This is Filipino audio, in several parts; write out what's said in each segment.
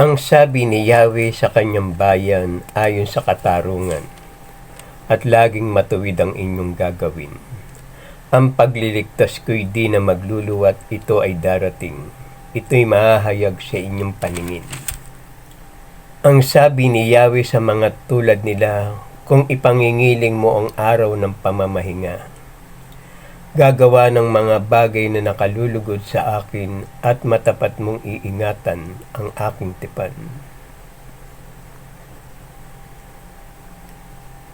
Ang sabi ni Yahweh sa kanyang bayan ayon sa katarungan, at laging matuwid ang inyong gagawin. Ang pagliligtas ko'y di na magluluwat, ito ay darating. Ito'y mahahayag sa inyong paningin. Ang sabi ni Yahweh sa mga tulad nila, kung ipangingiling mo ang araw ng pamamahinga, gagawa ng mga bagay na nakalulugod sa akin at matapat mong iingatan ang aking tipan.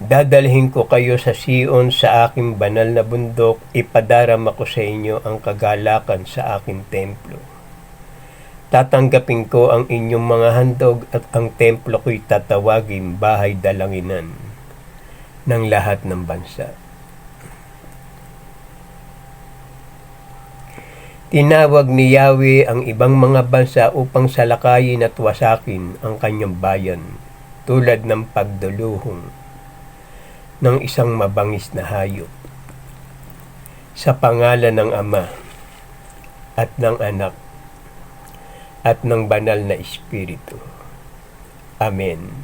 Dadalhin ko kayo sa Sion, sa aking banal na bundok, ipadarama ko sa inyo ang kagalakan sa aking templo. Tatanggapin ko ang inyong mga handog at ang templo ko'y tatawagin bahay dalanginan ng lahat ng bansa. Tinawag ni Yahweh ang ibang mga bansa upang salakayin at wasakin ang kanyang bayan, tulad ng pagduluhong ng isang mabangis na hayop, sa pangalan ng Ama at ng Anak at ng Banal na Espiritu. Amen.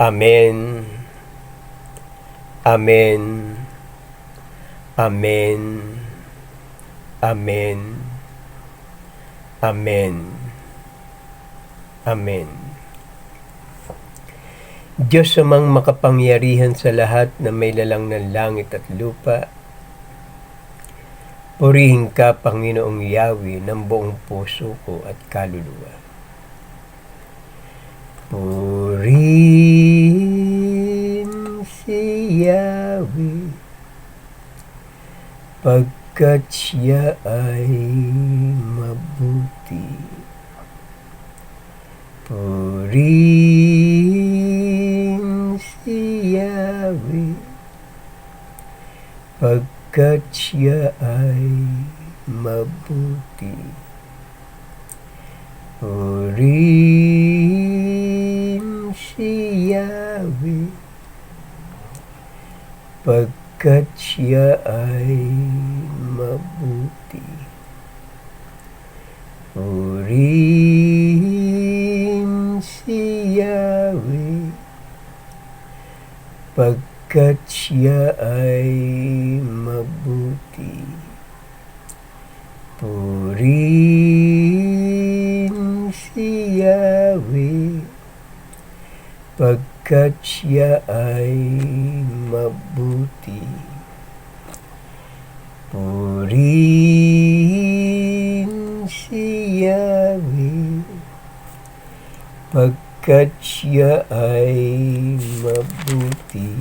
Amen. Amen. Amen. Amen. Amen. Amen. Diyos amang makapangyarihan sa lahat na may lalang ng langit at lupa, purihin ka, Panginoong Yahweh, ng buong puso ko at kaluluwa. Purihin si Yahweh, pagkat siya ay mabuti. Purihin si Yahweh, pagkat siya ay mabuti. Purihin si Yahweh, pagkat siya ay mabuti. Purihin si Yahweh, pagkat siya ay mabuti. Purihin si Yahweh, pagkat siya ay mabuti. Purihin si Yahweh, pagkat siya ay mabuti.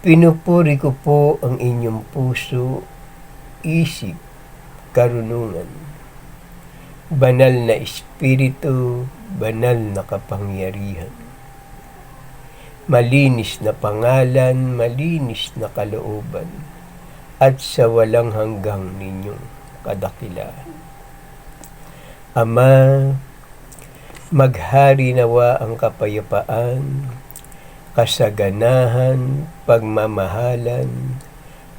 Pinupuri ko po ang inyong puso, isip, karunungan. Banal na Espiritu, banal na kapangyarihan. Malinis na pangalan, malinis na kalooban, at sa walang hanggang ninyong kadakilaan. Ama, maghari nawa ang kapayapaan, kasaganahan, pagmamahalan,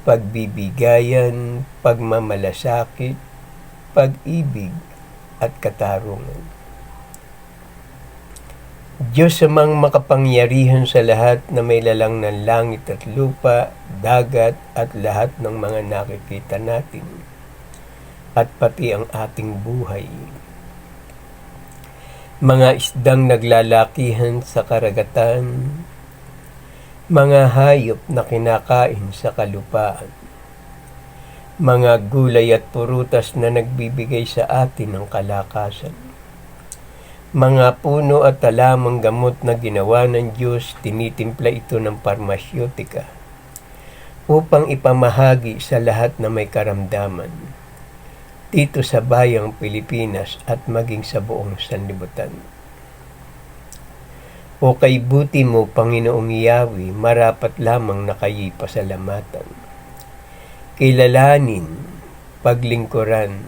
pagbibigayan, pagmamalasakit, pag-ibig at katarungan. Diyos amang makapangyarihan sa lahat na may lalang ng langit at lupa, dagat at lahat ng mga nakikita natin, at pati ang ating buhay. Mga isdang naglalakihan sa karagatan, mga hayop na kinakain sa kalupaan, mga gulay at prutas na nagbibigay sa atin ng kalakasan, mga puno at talamang gamot na ginawa ng Diyos, tinitimpla ito ng parmasyotika upang ipamahagi sa lahat na may karamdaman dito sa bayang Pilipinas at maging sa buong sanlibutan. O kay buti mo, Panginoong Yahweh, marapat lamang na kayo'y pasalamatan, kilalanin, paglingkuran,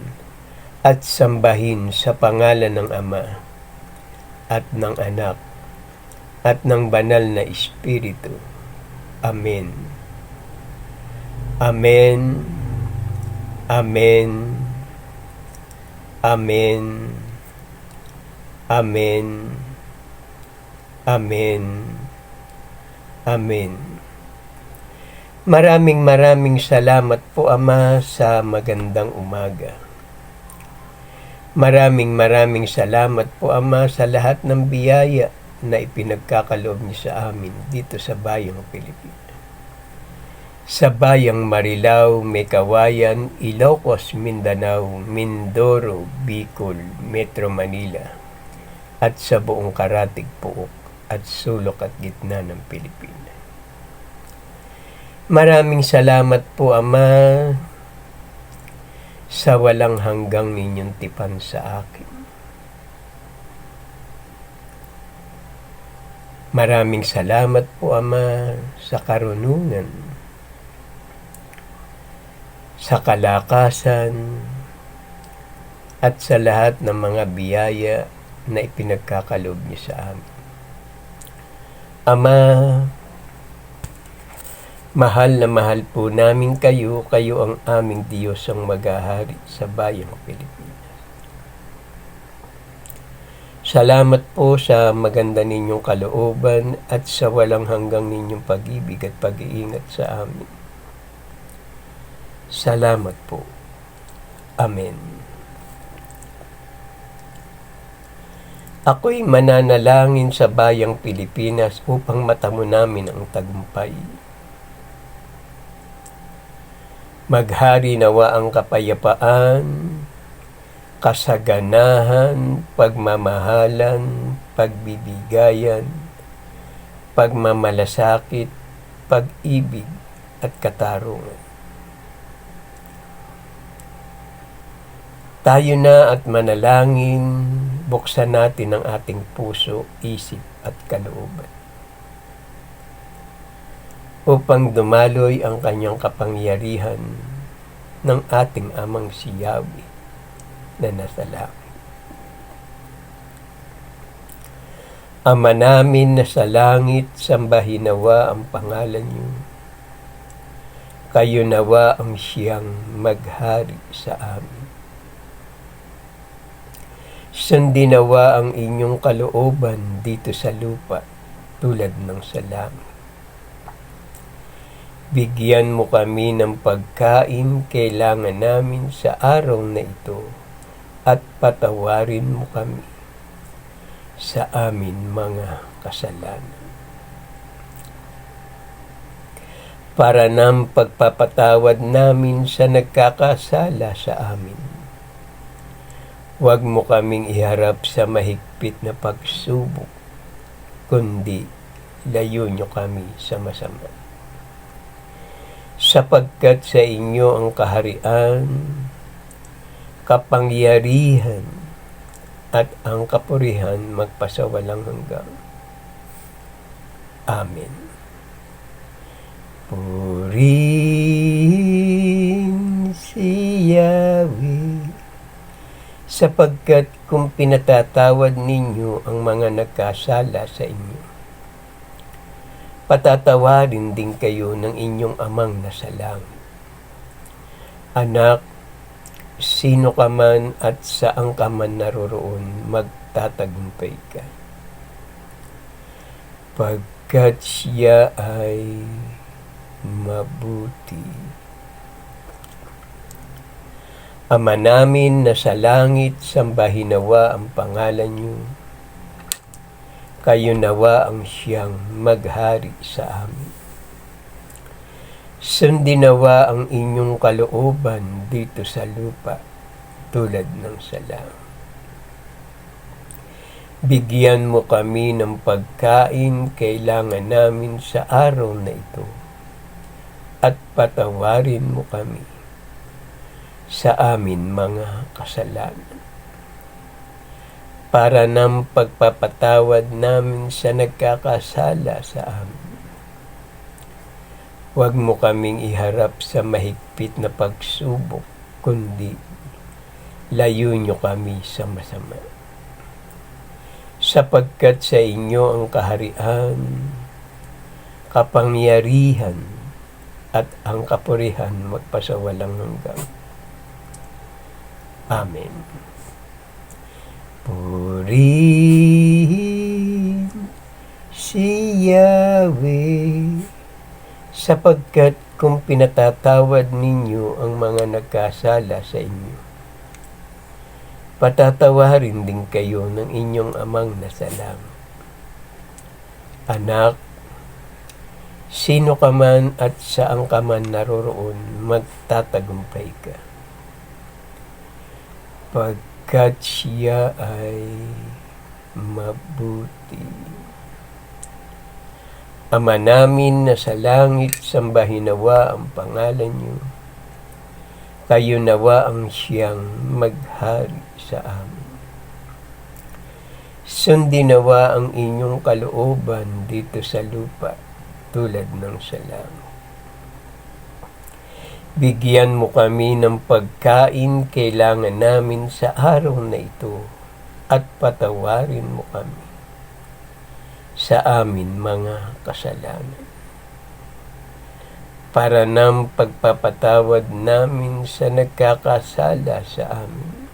at sambahin sa pangalan ng Ama at ng Anak at ng Banal na Espiritu. Amen. Amen. Amen. Amen. Amen. Amen. Amen. Maraming salamat po, Ama, sa magandang umaga. Maraming salamat po, Ama, sa lahat ng biyaya na ipinagkakaloob niyo sa amin dito sa bayang Pilipinas. Sa bayang Marilao, Mekawayan, Ilocos, Mindanao, Mindoro, Bicol, Metro Manila, at sa buong karatig puok at sulok at gitna ng Pilipinas. Maraming salamat po, Ama, sa walang hanggang ninyong tipan sa akin. Maraming salamat po, Ama, sa karunungan, sa kalakasan, at sa lahat ng mga biyaya na ipinagkakaloob niyo sa amin. Ama, mahal na mahal po namin kayo, kayo ang aming Diyos ang maghahari sa bayang Pilipinas. Salamat po sa maganda ninyong kalooban at sa walang hanggang ninyong pag-ibig at pag-iingat sa amin. Salamat po. Amen. Ako'y mananalangin sa bayang Pilipinas upang matamo namin ang tagumpay. Maghari nawa ang kapayapaan, kasaganahan, pagmamahalan, pagbibigayan, pagmamalasakit, pag-ibig at katarungan. Tayo na at manalangin, buksan natin ang ating puso, isip at kalooban upang dumaloy ang kanyang kapangyarihan ng ating amang si Yahweh na nasa langit. Ama namin na sa langit, sambahin nawa ang pangalan niyo. Kayo nawa ang siyang maghari sa amin. Sundin nawa ang inyong kalooban dito sa lupa tulad ng sa langit. Bigyan mo kami ng pagkain kailangan namin sa araw na ito at patawarin mo kami sa amin mga kasalanan. Para ng pagpapatawad namin sa nagkakasala sa amin. Huwag mo kaming iharap sa mahigpit na pagsubok, kundi layo nyo kami sa masama. Sapagkat sa inyo ang kaharian, kapangyarihan, at ang kapurihan magpasawalang hanggan. Amen. Purihin si Yahweh, sapagkat kung pinatatawad ninyo ang mga nagkasala sa inyo, patatawarin din kayo ng inyong amang nasa langit. Anak, sino ka man at saan ka man naroroon, magtatagumpay ka. Pagkat siya ay mabuti. Ama namin na sa langit, sambahin nawa ang pangalan niyo. Kayo nawa ang siyang maghari sa amin. Sundin nawa ang inyong kalooban dito sa lupa tulad ng sa langit. Bigyan mo kami ng pagkain kailangan namin sa araw na ito at patawarin mo kami sa amin mga kasalanan. Para ng pagpapatawad namin sa nagkakasala sa amin. Huwag mo kaming iharap sa mahigpit na pagsubok, kundi layo nyo kami sa masama. Sapagkat sa inyo ang kaharian, kapangyarihan, at ang kapurihan magpasawalang hanggan. Amen. Purihin si Yahweh, sapagkat kung pinatatawad ninyo ang mga nagkasala sa inyo, patatawarin din kayo ng inyong amang nasa langit. Anak, sino ka man at saan ka man naroroon, magtatagumpay ka, pagkat siya ay mabuti. Ama namin na sa langit, sambahin nawa ang pangalan niyo. Kayo nawa ang siyang maghari sa amin. Sundin nawa ang inyong kalooban dito sa lupa tulad ng sa langit. Bigyan mo kami ng pagkain kailangan namin sa araw na ito at patawarin mo kami sa amin mga kasalanan, para ng pagpapatawad namin sa nagkakasala sa amin.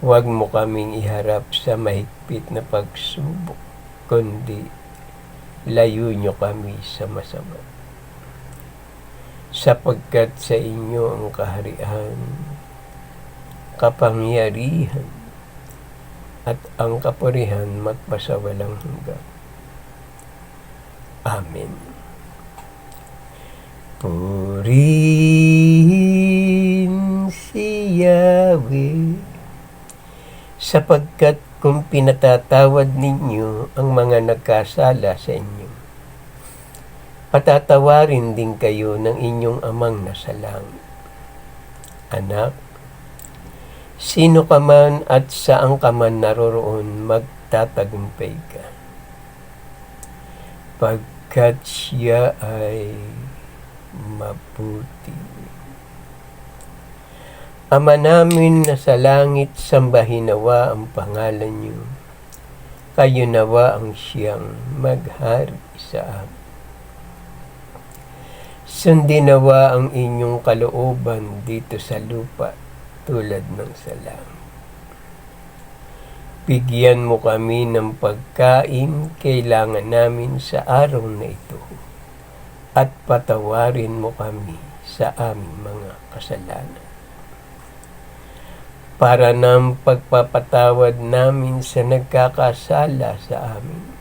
Huwag mo kaming iharap sa mahigpit na pagsubok, kundi layo nyo kami sa masama. Sapagkat sa inyo ang kaharian, kapangyarihan, at ang kapurihan magpasawalang hanggan. Amen. Purihin si Yahweh, sapagkat kung pinatatawad ninyo ang mga nagkasala sa inyo, patatawarin din kayo ng inyong amang nasa langit. Anak, sino ka man at saan ka man naroroon, magtatagumpay ka, pagkat siya ay mabuti. Ama namin na sa langit, sambahin nawa ang pangalan niyo. Kayo nawa ang siyang maghari sa amin. Sundin nawa ang inyong kalooban dito sa lupa tulad ng sa langit. Bigyan mo kami ng pagkain kailangan namin sa araw na ito at patawarin mo kami sa aming mga kasalanan, para ng pagpapatawad namin sa nagkakasala sa amin.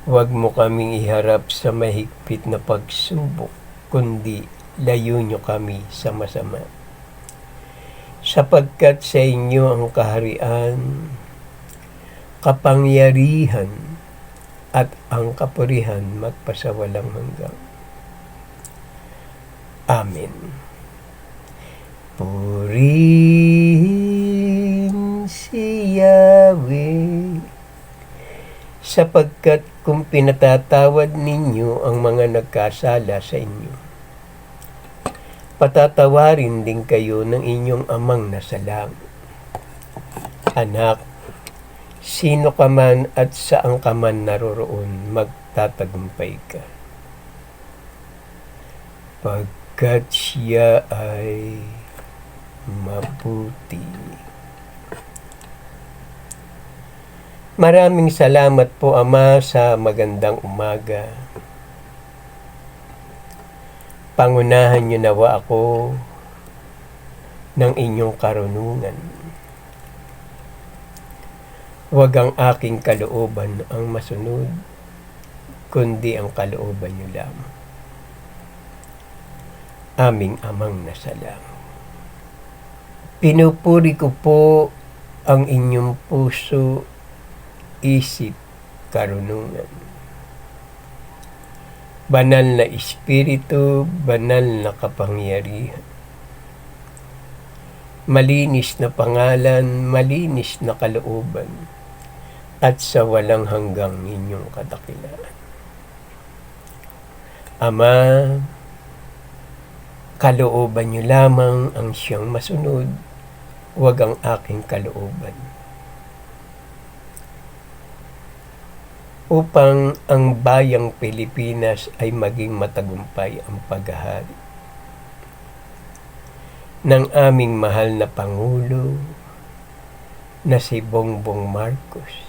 Huwag mo kaming iharap sa mahigpit na pagsubok, kundi layo nyo kami sa masama. Sapagkat sa inyo ang kaharian, kapangyarihan, at ang kapurihan magpasawalang hanggan. Amen. Purihin si Yahweh, sapagkat kung pinatatawad ninyo ang mga nagkasala sa inyo, patatawarin din kayo ng inyong amang nasa langit. Anak, sino ka man at saan ka man naroroon, magtatagumpay ka, pagkat siya ay mabuti. Maraming salamat po, Ama, sa magandang umaga. Pangunahan niyo nawa ako ng inyong karunungan. Huwag ang aking kalooban ang masunod, kundi ang kalooban niyo lamang. Aming Amang nasa langit. Pinupuri ko po ang inyong puso, isip, karunungan. Banal na Espiritu, banal na kapangyarihan. Malinis na pangalan, malinis na kalooban, at sa walang hanggang inyong kadakilaan. Ama, kalooban niyo lamang ang siyang masunod, huwag ang aking kalooban. Upang ang bayang Pilipinas ay maging matagumpay ang paghahari ng aming mahal na Pangulo, na si Bongbong Marcos.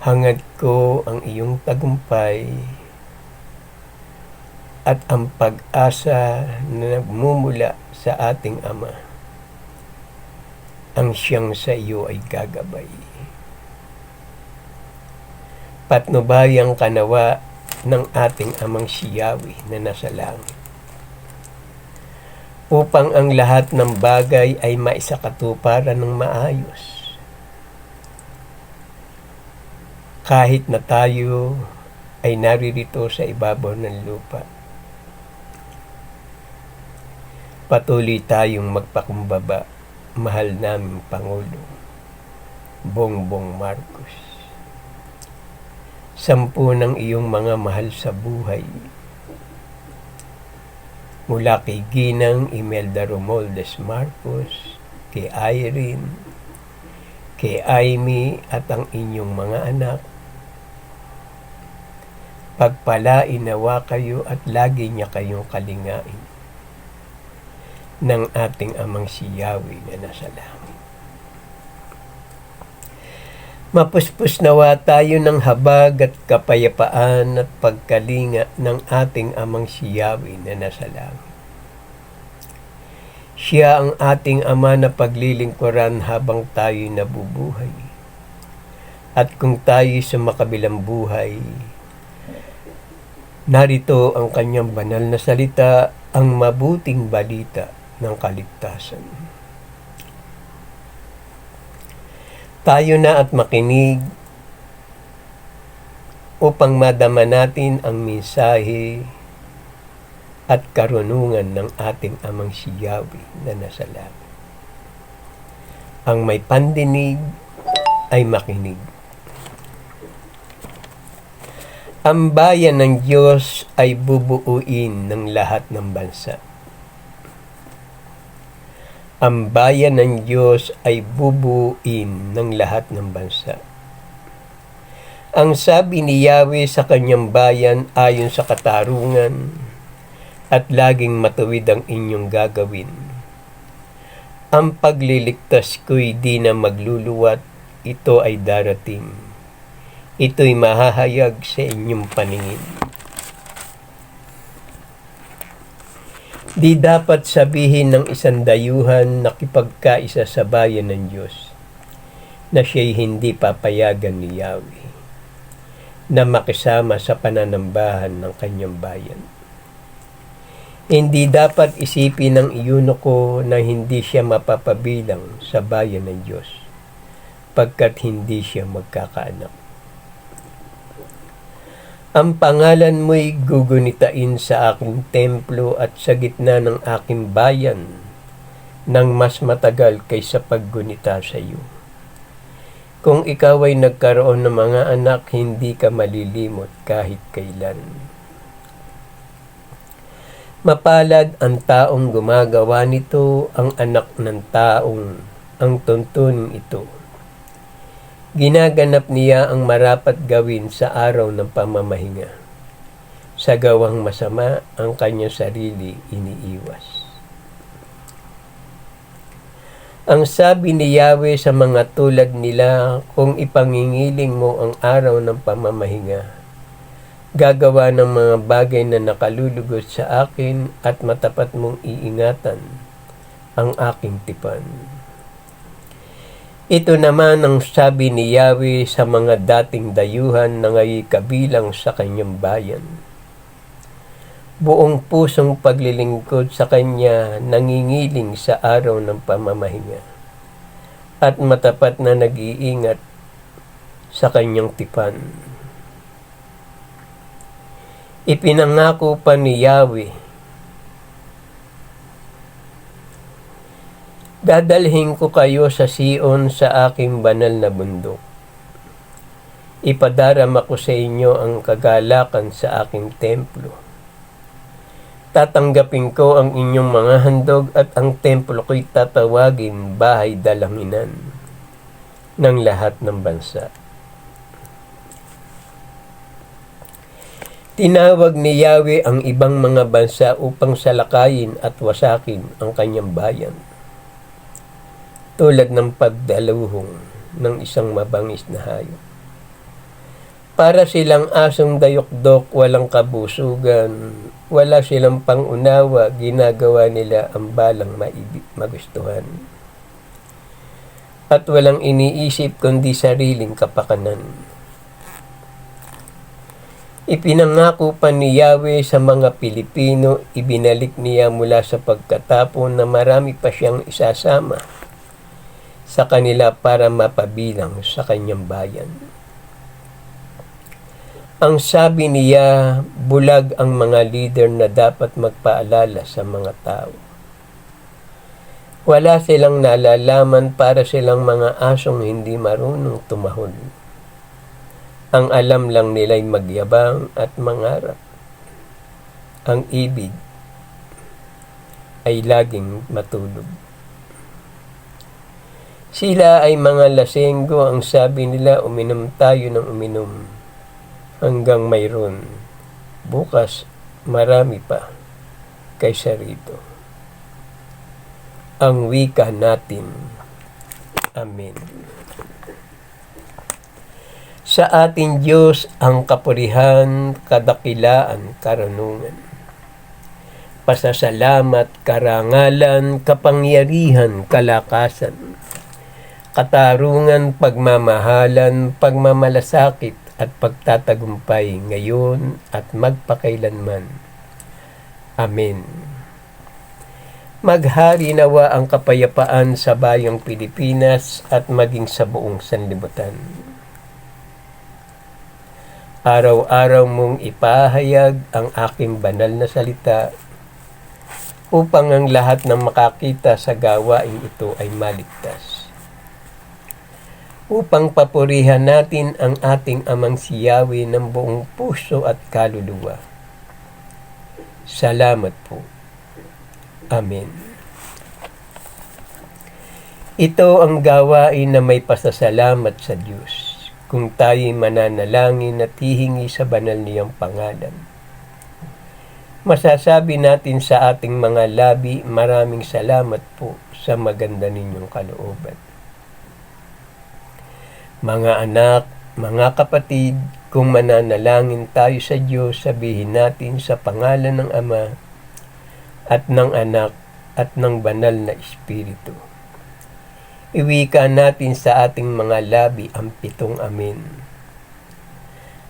Hangad ko ang iyong tagumpay at ang pag-asa na nagmumula sa ating Ama, ang siyang sa iyo ay gagabay. Patnubayang kanawa ng ating Amang si Yahweh na nasa langit, upang ang lahat ng bagay ay maisakatuparan ng maayos. Kahit na tayo ay naririto sa ibabaw ng lupa, patuloy tayong magpakumbaba, mahal naming Pangulo Bongbong Marcos. 10 ng iyong mga mahal sa buhay, mula kay Ginang Imelda Romualdez Marcos, kay Irene, kay Amy at ang inyong mga anak, pagpalain nawa kayo at lagi niya kayong kalingain ng ating Amang si Yahweh na nasa langit. Mapuspos nawa tayo ng habag at kapayapaan at pagkalinga ng ating Amang si Yahweh na nasa langit. Siya ang ating Ama na paglilingkuran habang tayo'y nabubuhay. At kung tayo'y sa makabilang buhay, narito ang kanyang banal na salita, ang mabuting balita ng kaligtasan. Tayo na at makinig upang madama natin ang mensahe at karunungan ng ating Amang si Yahweh na nasa langit. Ang may pandinig ay makinig. Ang bayan ng Diyos ay bubuuin ng lahat ng bansa. Ang bayan ng Diyos ay bubuuin ng lahat ng bansa. Ang sabi ni Yahweh sa kanyang bayan ayon sa katarungan, at laging matuwid ang inyong gagawin. Ang pagliligtas ko'y di na magluluwat, ito ay darating. Ito'y mahahayag sa inyong paningin. Di dapat sabihin ng isang dayuhan na kipagkaisa sa bayan ng Diyos na siya'y hindi papayagan ni Yahweh na makisama sa pananambahan ng kanyang bayan. Hindi dapat isipin ng eunuko na hindi siya mapapabilang sa bayan ng Diyos pagkat hindi siya magkakaanak. Ang pangalan mo'y gugunitain sa aking templo at sa gitna ng aking bayan nang mas matagal kaysa paggunita sa iyo. Kung ikaw ay nagkaroon ng mga anak, hindi ka malilimot kahit kailan. Mapalad ang taong gumagawa nito, ang anak ng taong ang tuntunin ito. Ginaganap niya ang marapat gawin sa araw ng pamamahinga. Sa gawang masama, ang kanyang sarili iniiwas. Ang sabi ni Yahweh sa mga tulad nila, kung ipangingiling mo ang araw ng pamamahinga, gagawa ng mga bagay na nakalulugod sa akin at matapat mong iingatan ang aking tipan. Ito naman ang sabi ni Yahweh sa mga dating dayuhan na ngayon kabilang sa kanyang bayan. Buong pusong paglilingkod sa kanya nangingiling sa araw ng pamamahinga at matapat na nag-iingat sa kanyang tipan. Ipinangako pa ni Yahweh, dadalhin ko kayo sa Sion sa aking banal na bundok. Ipadarama ko sa inyo ang kagalakan sa aking templo. Tatanggapin ko ang inyong mga handog at ang templo ko'y tatawagin bahay dalanginan ng lahat ng bansa. Tinawag ni Yahweh ang ibang mga bansa upang salakayin at wasakin ang kanyang bayan. tulad ng pagdaluhong ng isang mabangis na hayop. Para silang asong dayok-dok, walang kabusugan, wala silang pangunawa, ginagawa nila ang balang magustuhan. At walang iniisip kundi sariling kapakanan. Ipinangako pa ni Yahweh sa mga Pilipino, ibinalik niya mula sa pagkatapon na marami pa siyang isasama sa kanila para mapabilang sa kanyang bayan. Ang sabi niya, bulag ang mga leader na dapat magpaalala sa mga tao. Wala silang nalalaman, para silang mga asong hindi marunong tumahol. Ang alam lang nila'y magyabang at mangarap. Ang ibig ay laging matulog. Sila ay mga lasenggo, ang sabi nila, uminom tayo ng uminom hanggang mayroon. Bukas, marami pa kaysa rito. Ang wika natin. Amen. Sa ating Diyos ang kapurihan, kadakilaan, karunungan. Pasasalamat, karangalan, kapangyarihan, kalakasan, katarungan, pagmamahalan, pagmamalasakit, at pagtatagumpay ngayon at magpakailanman. Amen. Maghari nawa ang kapayapaan sa bayang Pilipinas at maging sa buong sanlibutan. Araw-araw mong ipahayag ang aking banal na salita upang ang lahat ng makakita sa gawain ito ay maligtas. Upang papurihan natin ang ating amang si Yahweh ng buong puso at kaluluwa. Salamat po. Amen. Ito ang gawain na may pasasalamat sa Diyos, kung tayo'y mananalangin at hihingi sa banal niyang pangalan. Masasabi natin sa ating mga labi, maraming salamat po sa maganda ninyong kalooban. Mga anak, mga kapatid, kung mananalangin tayo sa Diyos, sabihin natin sa pangalan ng Ama at ng Anak at ng Banal na Espiritu. Iwika natin sa ating mga labi ang 7 amen.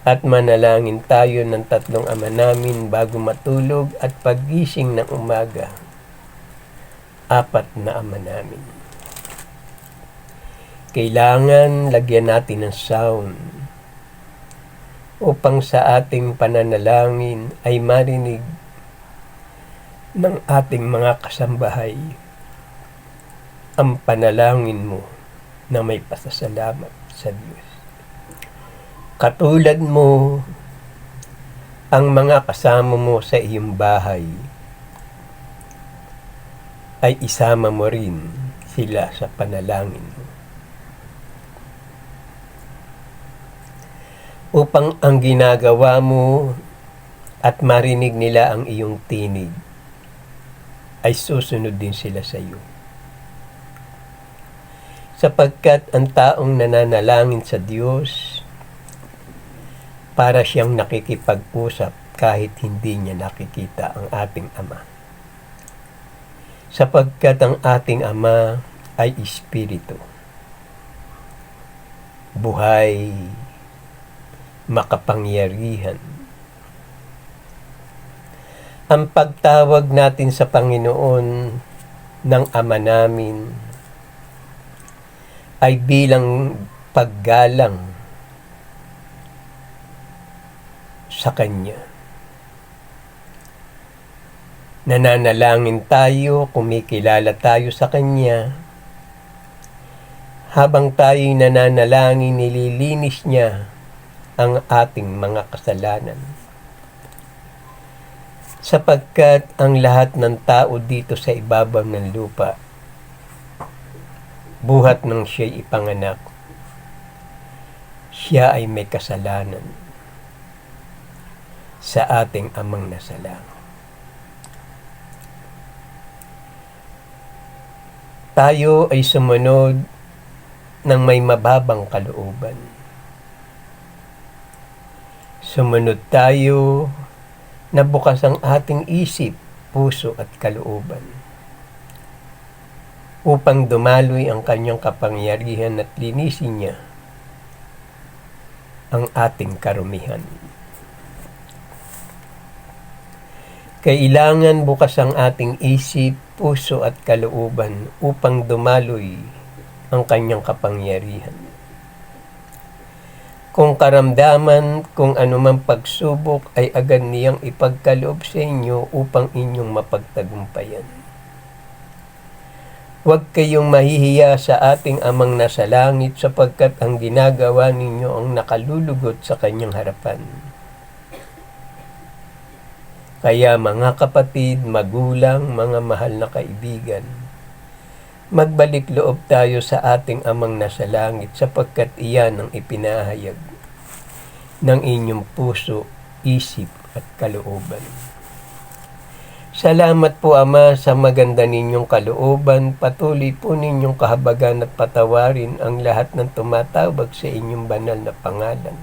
At manalangin tayo ng 3 Ama namin bago matulog at paggising ng umaga. 4 na Ama namin. Kailangan lagyan natin ng sound upang sa ating pananalangin ay marinig ng ating mga kasambahay ang panalangin mo na may pasasalamat sa Diyos. Katulad mo, ang mga kasama mo sa iyong bahay ay isama mo rin sila sa panalangin mo. Upang ang ginagawa mo at marinig nila ang iyong tinig, ay susunod din sila sa iyo. Sapagkat ang taong nananalangin sa Diyos, para siyang nakikipag-usap kahit hindi niya nakikita ang ating Ama. Sapagkat ang ating Ama ay Espiritu, buhay, makapangyarihan. Ang pagtawag natin sa Panginoon ng Ama namin ay bilang paggalang sa Kanya. Nananalangin tayo, kumikilala tayo sa Kanya. Habang tayo'y nananalangin, nililinis niya ang ating mga kasalanan. Sapagkat ang lahat ng tao dito sa ibabaw ng lupa, buhat ng siya'y ipanganak, siya ay may kasalanan sa ating Amang nasa langit. Tayo ay sumunod ng may mababang kalooban. Sumunod tayo na bukas ang ating isip, puso at kalooban upang dumaloy ang kanyang kapangyarihan at linisin niya ang ating karumihan. Kailangan bukas ang ating isip, puso at kalooban upang dumaloy ang kanyang kapangyarihan. Kung karamdaman, kung anumang pagsubok ay agad niyang ipagkaloob sa inyo upang inyong mapagtagumpayan. Huwag kayong mahihiya sa ating Amang nasa langit sapagkat ang ginagawa ninyo ang nakalulugot sa kanyang harapan. Kaya mga kapatid, magulang, mga mahal na kaibigan, magbalik loob tayo sa ating Amang nasa langit sapagkat iyan ang ipinahayag ng inyong puso, isip at kalooban. Salamat po Ama sa maganda ninyong kalooban. Patuloy po ninyong kahabagan at patawarin ang lahat ng tumatawag sa inyong banal na pangalan.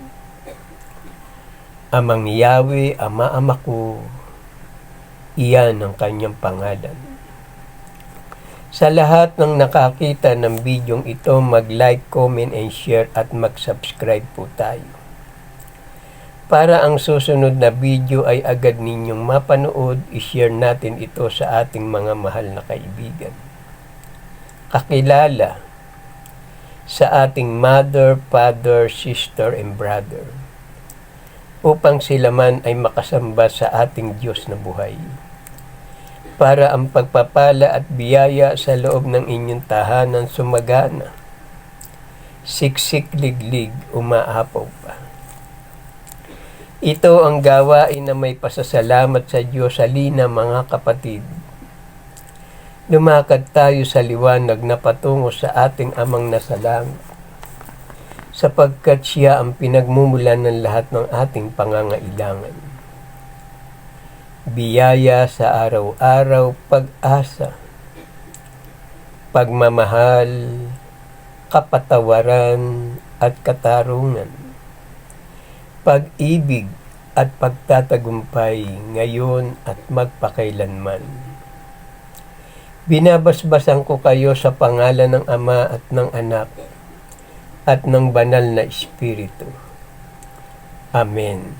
Amang Yahweh, Ama ko, iyan ang kanyang pangalan. Sa lahat ng nakakita ng bidyong ito, mag-like, comment, and share at mag-subscribe po tayo. Para ang susunod na video ay agad ninyong mapanood, i-share natin ito sa ating mga mahal na kaibigan. Kakilala sa ating mother, father, sister, and brother upang sila man ay makasamba sa ating Diyos na buhay. Para ang pagpapala at biyaya sa loob ng inyong tahanan sumagana, siksik liglig, umaapaw pa. Ito ang gawain na may pasasalamat sa Diyos. Halina mga kapatid, lumakad tayo sa liwanag na patungo sa ating Amang nasa langit, sapagkat siya ang pinagmumulan ng lahat ng ating pangangailangan. Biyaya sa araw-araw, pag-asa, pagmamahal, kapatawaran at katarungan, pag-ibig at pagtatagumpay ngayon at magpakailanman. Binabasbasan ko kayo sa pangalan ng Ama at ng Anak at ng Banal na Espiritu. Amen.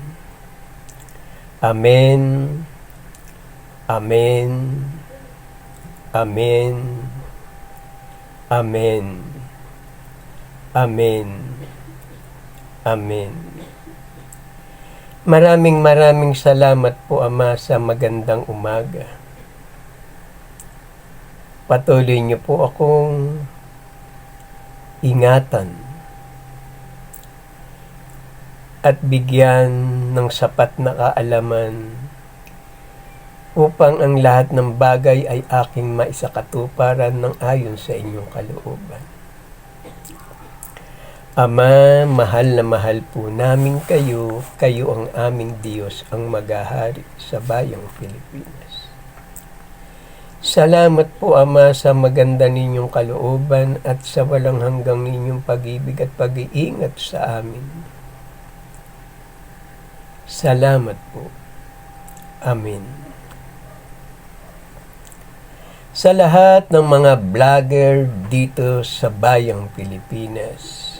Amen. Amen. Amen. Amen. Amen. Amen. Maraming salamat po Ama sa magandang umaga. Patuloy niyo po akong ingatan at bigyan ng sapat na kaalaman upang ang lahat ng bagay ay aking maisakatuparan ng ayon sa inyong kalooban. Ama, mahal na mahal po namin kayo. Kayo ang aming Diyos, ang maghahari sa bayang Pilipinas. Salamat po Ama sa maganda ninyong kalooban at sa walang hanggang ninyong pag-ibig at pag-iingat sa amin. Salamat po. Amen. Sa lahat ng mga vlogger dito sa bayang Pilipinas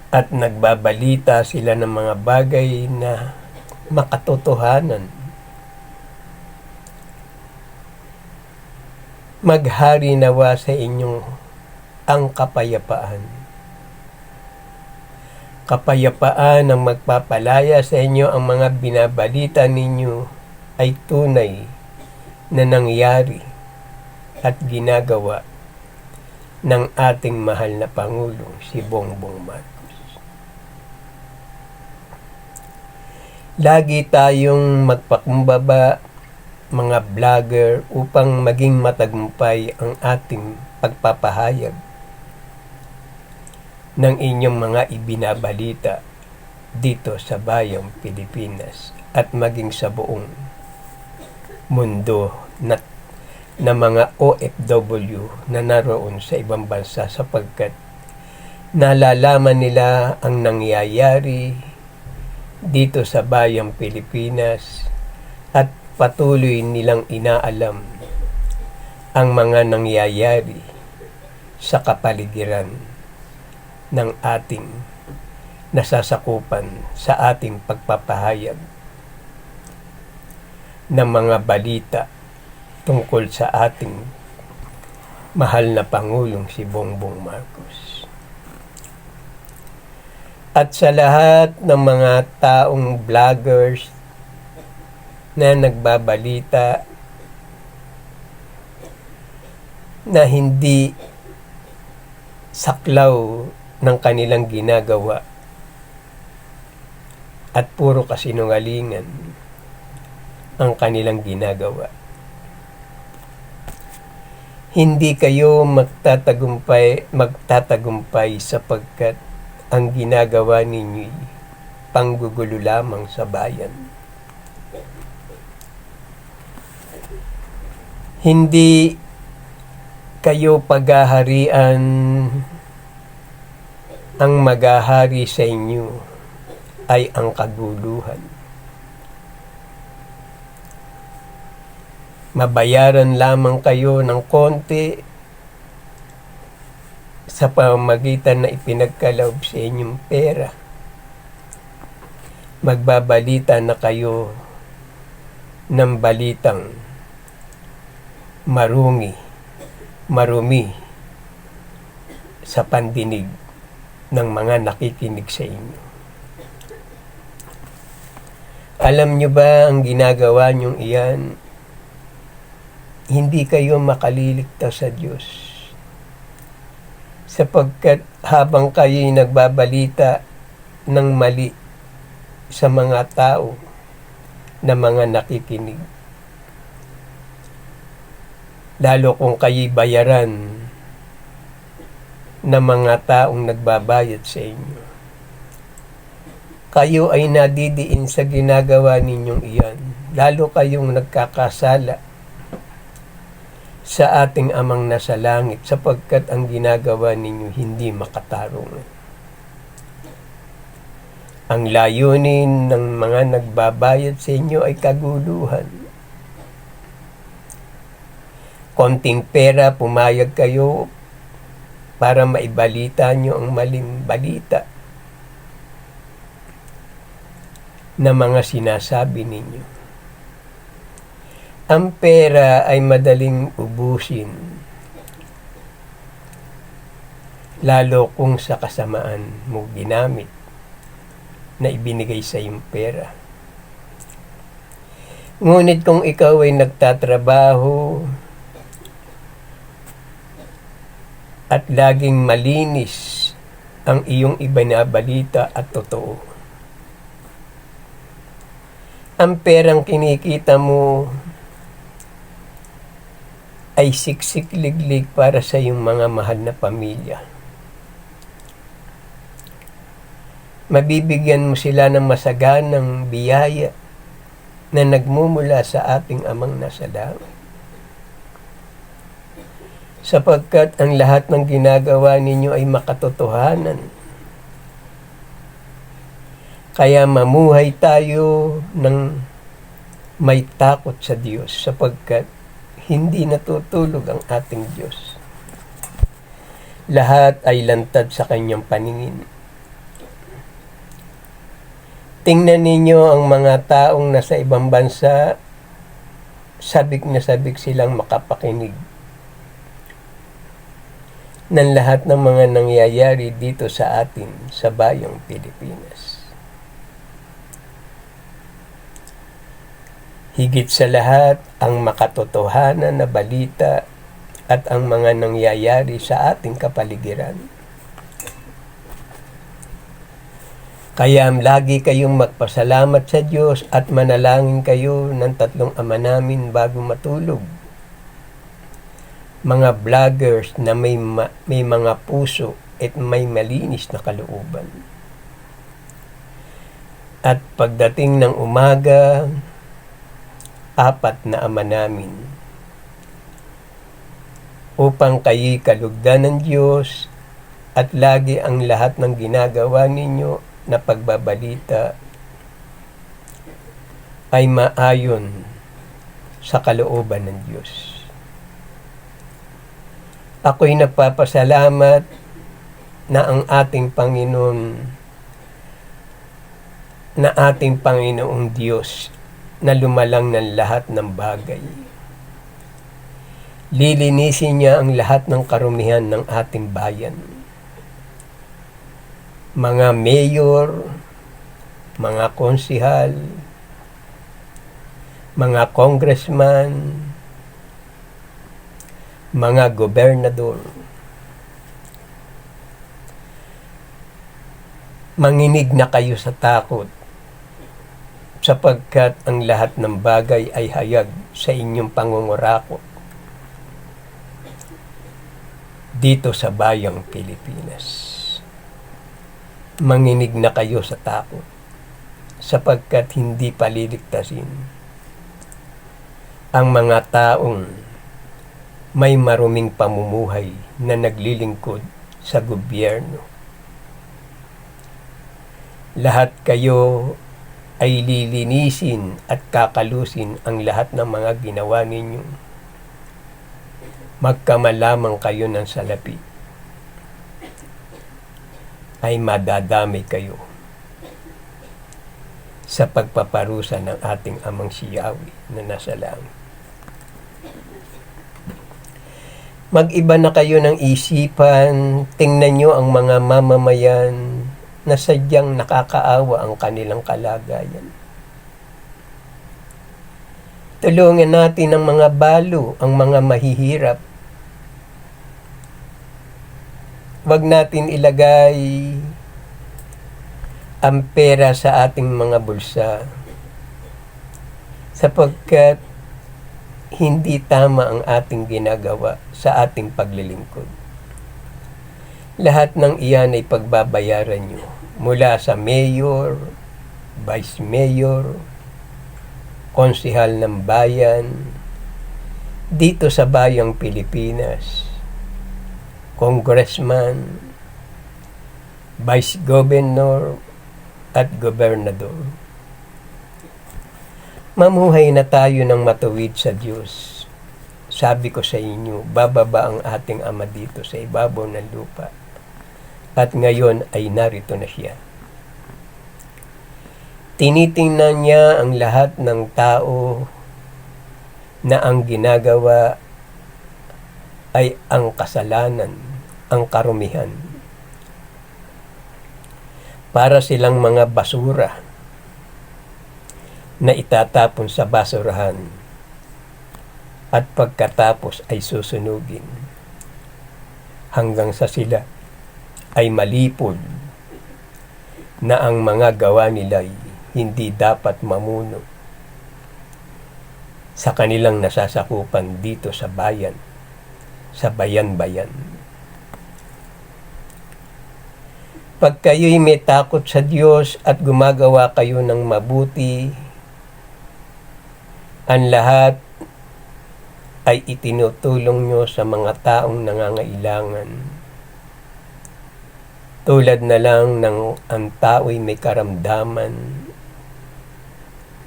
at nagbabalita sila ng mga bagay na makatotohanan, maghari nawa sa inyong ang kapayapaan. Kapayapaan ang magpapalaya sa inyo. Ang mga binabalita ninyo ay tunay na nangyari at ginagawa ng ating mahal na Pangulo, si Bongbong Marcos. Lagi tayong magpakumbaba, mga vlogger, upang maging matagumpay ang ating pagpapahayag ng inyong mga ibinabalita dito sa bayang Pilipinas at maging sa buong mundo na na mga OFW na naroon sa ibang bansa sapagkat nalalaman nila ang nangyayari dito sa bayang Pilipinas at patuloy nilang inaalam ang mga nangyayari sa kapaligiran ng ating nasasakupan sa ating pagpapahayag ng mga balita tungkol sa ating mahal na Pangulong si Bongbong Marcos. At sa lahat ng mga taong vloggers na nagbabalita na hindi saklaw ng kanilang ginagawa at puro kasinungalingan ang kanilang ginagawa. Hindi kayo magtatagumpay sapagkat ang ginagawa ninyo'y panggugulo lamang sa bayan. Hindi kayo paghaharian, ang maghahari sa inyo ay ang kaguluhan. Mabayaran lamang kayo ng konti sa pamamagitan na ipinagkaloob sa inyong pera. Magbabalita na kayo ng balitang marumi sa pandinig ng mga nakikinig sa inyo. Alam nyo ba ang ginagawa nyong iyan? Hindi kayo makaliligtas sa Diyos. Sapagkat habang kayo'y nagbabalita ng mali sa mga tao na mga nakikinig, lalo kung kayo'y bayaran ng mga taong nagbabayad sa inyo, kayo ay nadidiin sa ginagawa ninyong iyan, lalo kayong nagkakasala sa ating Amang nasa langit sapagkat ang ginagawa ninyo hindi makatarungan. Ang layunin ng mga nagbabayad sa inyo ay kaguluhan. Konting pera, pumayag kayo para maibalita nyo ang maling balita na mga sinasabi ninyo. Ang pera ay madaling ubusin, lalo kung sa kasamaan mo ginamit na ibinigay sa iyong pera. Ngunit kung ikaw ay nagtatrabaho at laging malinis ang iyong ibinabalita at totoo, ang perang kinikita mo ay siksik-liglig para sa iyong mga mahal na pamilya. Mabibigyan mo sila ng masaganang biyaya na nagmumula sa ating Amang nasa langit. Sapagkat ang lahat ng ginagawa ninyo ay makatotohanan. Kaya mamuhay tayo ng may takot sa Diyos sapagkat hindi natutulog ang ating Diyos. Lahat ay lantad sa kanyang paningin. Tingnan ninyo ang mga taong nasa ibang bansa, sabik na sabik silang makapakinig ng lahat ng mga nangyayari dito sa atin sa bayang Pilipinas. Higit sa lahat, ang makatotohanan na balita at ang mga nangyayari sa ating kapaligiran. Kaya lagi kayong magpasalamat sa Diyos at manalangin kayo ng tatlong Ama namin bago matulog. Mga vloggers na may mga puso at may malinis na kalooban. At pagdating ng umaga, 4 na Ama namin upang kayo'y kalugdan ng Diyos at lagi ang lahat ng ginagawa ninyo na pagbabalita ay maayon sa kalooban ng Diyos. Ako'y nagpapasalamat na ang ating Panginoong Diyos na lumalang ng lahat ng bagay. Lilinisin niya ang lahat ng karumihan ng ating bayan. Mga mayor, mga konsihal, mga congressman, mga gobernador. Manginig na kayo sa takot, sapagkat ang lahat ng bagay ay hayag sa inyong pangungurako dito sa bayang Pilipinas. Manginig na kayo sa takot, sapagkat hindi paliligtasin ang mga taong may maruming pamumuhay na naglilingkod sa gobyerno. Lahat kayo ay lilinisin at kakalusin ang lahat ng mga ginawa ninyo. Magkamalamang kayo ng salapi, ay madadamay kayo sa pagpaparusa ng ating Amang si Yahweh na nasa langit. Mag-iba na kayo ng isipan, tingnan nyo ang mga mamamayan na sadyang nakakaawa ang kanilang kalagayan. Tulungan natin ang mga balo, ang mga mahihirap. Huwag natin ilagay ang pera sa ating mga bulsa, sapagkat hindi tama ang ating ginagawa sa ating paglilingkod. Lahat ng iyan ay pagbabayaran nyo mula sa mayor, vice mayor, konsihal ng bayan, dito sa bayang Pilipinas, congressman, vice governor, at gobernador. Mamuhay na tayo ng matuwid sa Diyos. Sabi ko sa inyo, bababa ang ating Ama dito sa ibabaw ng lupa. At ngayon ay narito na siya. Tinitingnan niya ang lahat ng tao na ang ginagawa ay ang kasalanan, ang karumihan. Para silang mga basura na itatapon sa basurahan at pagkatapos ay susunugin hanggang sa sila ay malipol na ang mga gawa nila'y hindi dapat mamuno sa kanilang nasasakupan dito sa bayan, sa bayan-bayan. Pag kayo'y may takot sa Diyos at gumagawa kayo ng mabuti, ang lahat ay itinutulong nyo sa mga taong nangangailangan. Tulad na lang ng ang tao'y may karamdaman,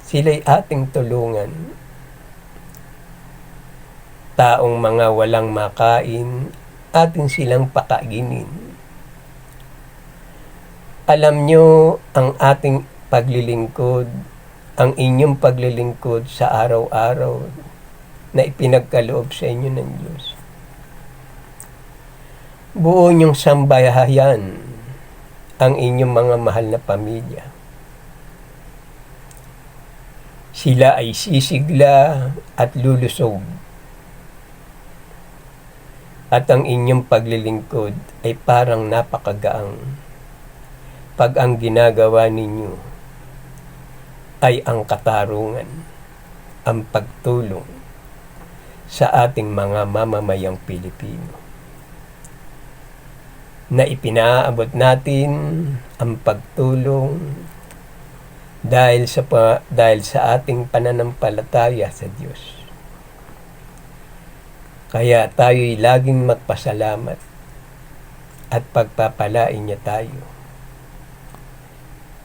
sila'y ating tulungan. Taong mga walang makain, atin silang pakainin. Alam nyo ang ating paglilingkod, ang inyong paglilingkod sa araw-araw na ipinagkaloob sa inyo ng Diyos. Buo niyong sambahayan ang inyong mga mahal na pamilya. Sila ay sisigla at lulusog. At ang inyong paglilingkod ay parang napakagaang pag ang ginagawa ninyo ay ang katarungan, ang pagtulong sa ating mga mamamayang Pilipino. Na ipinaabot natin ang pagtulong dahil sa ating pananampalataya sa Diyos. Kaya tayo'y laging magpasalamat at pagpapalain niya tayo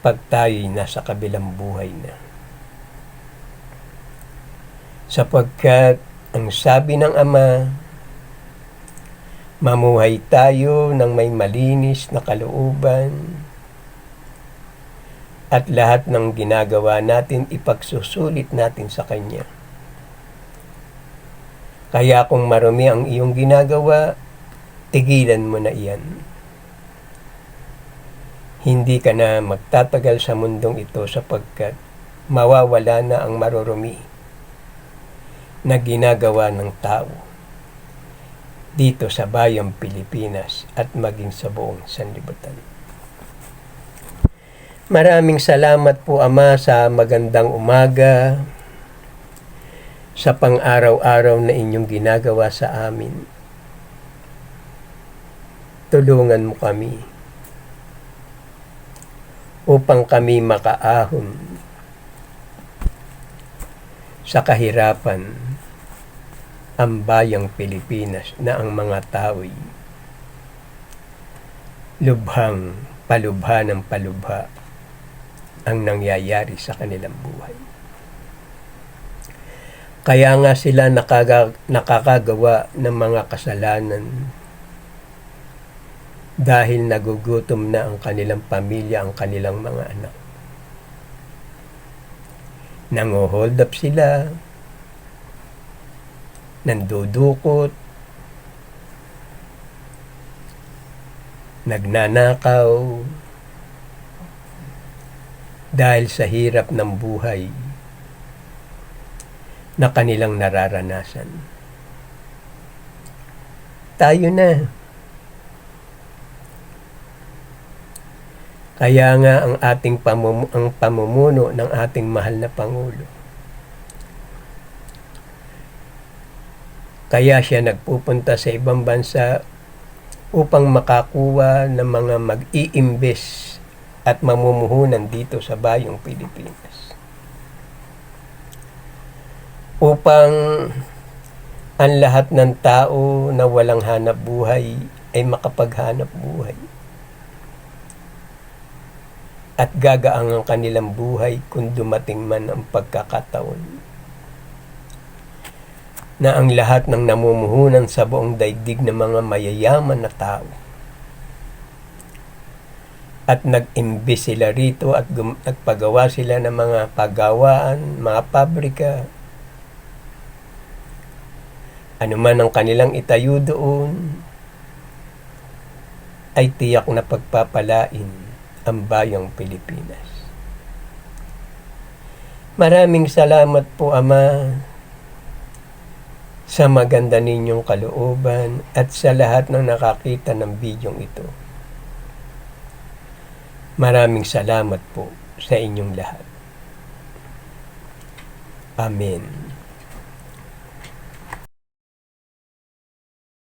pag tayo'y nasa kabilang buhay na. Sapagkat ang sabi ng Ama, mamuhay tayo ng may malinis na kalooban at lahat ng ginagawa natin ipagsusulit natin sa Kanya. Kaya kung marumi ang iyong ginagawa, tigilan mo na iyan. Hindi ka na magtatagal sa mundong ito sapagkat mawawala na ang marurumi na ginagawa ng tao dito sa bayang Pilipinas at maging sa buong sanlibutan. Maraming salamat po, Ama, sa magandang umaga, sa pang-araw-araw na inyong ginagawa sa amin. Tulungan mo kami upang kami makaahon sa kahirapan ang bayang Pilipinas na ang mga tao'y lubhang palubha ng palubha ang nangyayari sa kanilang buhay. Kaya nga sila nakakagawa ng mga kasalanan dahil nagugutom na ang kanilang pamilya, ang kanilang mga anak. Nango-hold up sila, nandudukot, nagnanakaw, dahil sa hirap ng buhay na kanilang nararanasan. Tayo na. Kaya nga ang ating pamumuno ng ating mahal na Pangulo. Kaya siya nagpupunta sa ibang bansa upang makakuha ng mga mag-iimbes at mamumuhunan dito sa bayong Pilipinas. Upang ang lahat ng tao na walang hanap buhay ay makapaghanap buhay. At gagaang ang kanilang buhay kung dumating man ang pagkakataon na ang lahat ng namumuhunan sa buong daigdig ng mga mayayaman na tao at nag-imbes sila rito at nagpagawa sila ng mga pagawaan, mga pabrika, ano man ang kanilang itayo doon, ay tiyak na pagpapalain ang bayang Pilipinas. Maraming salamat po, Ama, sa maganda ninyong kalooban at sa lahat ng nakakita ng bidyong ito. Maraming salamat po sa inyong lahat. Amen.